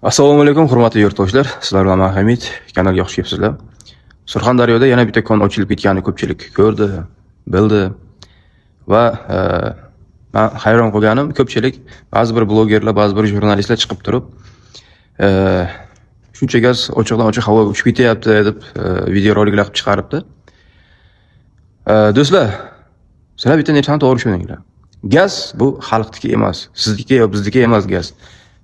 Assalomu alaykum, hurmatli yurtdoshlar. Sizlar bilan men Hamid, kanalga xush kelibsizlar. Surxondaryoda yana bitta kon ochilib ketganini ko'pchilik ko'rdi, bildi va men hayron qolganim, ko'pchilik ba'zi bir blogerlar, ba'zi bir jurnalistlar chiqib turib, shuncha gaz ochiqdan ochiq havoga uchib ketyapti deb videoroliklar qilib chiqaribdi. Do'stlar, sizlar bitta narsani to'g'ri tushuninglar. Gaz bu xalqniki emas, sizniki yo bizniki emas gaz.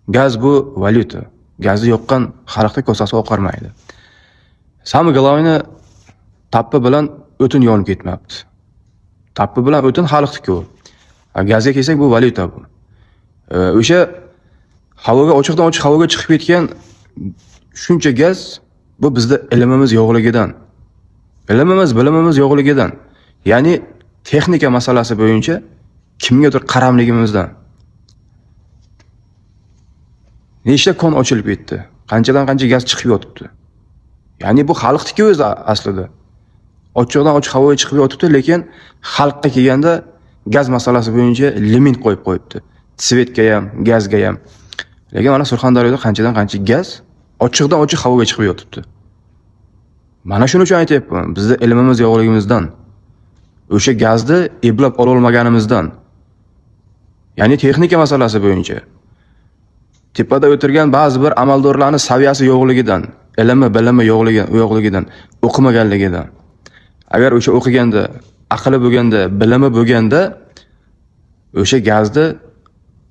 Gaz bu valyuta. Gazni yoqqan xalqda kosasi oqarmaydi. Самое главное, tappa bilan o'tin yonib ketmabdi. Tappa bilan o'tin xalqniki u. Gazga kelsak bu valyuta bu. O'sha havoga ochiqdan ochiq havoga chiqib ketgan shuncha gaz bu bizda ilmimiz yo'qligidan. Bilimimiz yo'qligidan. Ya'ni texnika masalasi bo'yicha kimgadir qaramligimizdan. Nechta kon ochilib ketdi? Qanchadan qancha gaz chiqib yotibdi? Ya'ni bu xalqniki o'zi aslida. Ochiqdan ochiq havoga chiqib yotibdi, lekin xalqqa kelganda gaz masalasi bo'yicha limit qo'yib qo'yibdi. Svetga ham, gazga ham. Lekin mana Surxondaryoda qanchadan qancha gaz ochiqdan ochiq havoga chiqib yotibdi. Mana shuning uchun aytayapman, bizda ilmimiz yo'qligimizdan, o'sha gazni eplab ola olmaganimizdan. Ya'ni texnika masalasi bo'yicha tepada o'tirgan ba'zi bir amaldorlarning saviyasi yo'qligidan, bilimi yo'qligidan, o'qimaganligidan. Agar o'sha o'qiganda, aqli bo'lganda, bilimi bo'lganda, o'sha gazni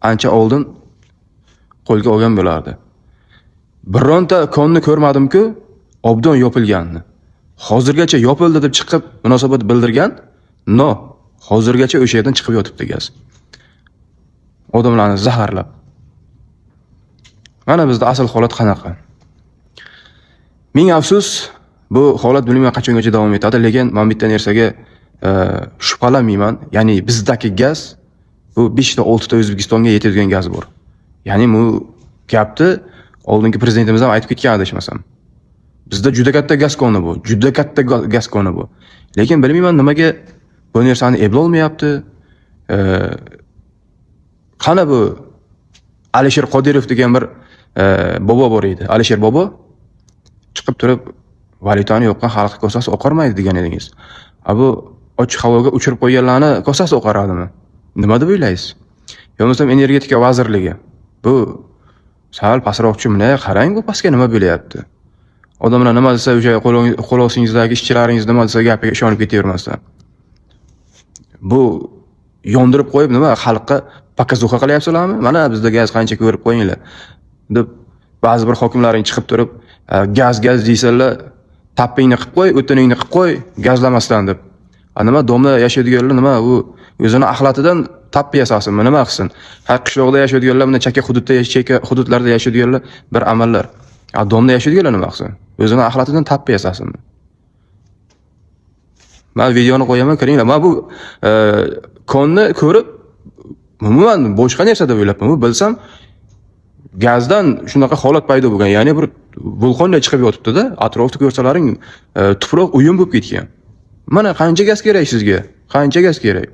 ancha oldin qo'lga olgan bo'lardi. Bironta konni ko'rmadim-ku, obdon yopilganini. Hozirgacha yopildi deb chiqib munosabat bildirgan, hozirgacha o'sha yerdan chiqib yotibdi gaz. Odamlarni zaharlab. Mana bizda asl holat qanaqa? Ming afsus, bu holat bilmayman qachongacha davom etadi, lekin men bitta narsaga shubhalanmayman. Ya'ni bizdagi gaz bu 5 ta 6 ta O'zbekistonga yetadigan gaz bor. Ya'ni bu gapni oldingi prezidentimiz ham aytib ketgan adashmasam. Bizda juda katta gaz koni bu, bu. Lekin bilmayman nimaga bu narsani eplay olmayapti. Qani bu Alisher Qodirov degan bir bobo bor edi. Alisher bobo chiqib turib valyutani yoqqan xalq kosasi oqarmaydi degan edingiz. Bu ochiq havoga uchirib qo'yganlarni kosasi oqaradimi? Nima deb o'ylaysiz? Yo'qsa energetika vazirligi. Bu sal pastroqchi, mana qarang, bu pastga nima bo'layapti? Odamlar nima desa, o'sha qo'l ostingizdagi ishchilaringiz nima desa gapiga ishonib ketavermasdan. Bu yondirib qo'yib nima xalqqa показуха qilyapsizlarmi? Mana bizda gaz qancha ko'rib qo'yinglar deb ba'zi bir hokimlaring chiqib turib, gaz deysanlar, tappingni qilib qo'y, o'tiningni qilib qo'y, gazlamasdan deb. Nima domla yashaydiganlar nima u o'zini axlatidan tappi yasasinmi, nima qilsin? Qishloqda yashaydiganlar, bunda chekka hududlarda yashaydiganlar bir amallar. Domda yashaydiganlar nima qilsin? O'zini axlatidan tappi yasasinmi? Men videoni qo'yaman, kiringlar. Men bu konni ko'rib umuman boshqa narsa deb o'ylabman. Bu bilsam gazdan shunaqa holat paydo bo'lgan. Ya'ni bir vulqonda chiqib yotibdi-da, atrofda ko'rsalaring tuproq uyum bo'lib ketgan. Mana qancha gaz kerak sizga? Qancha gaz kerak?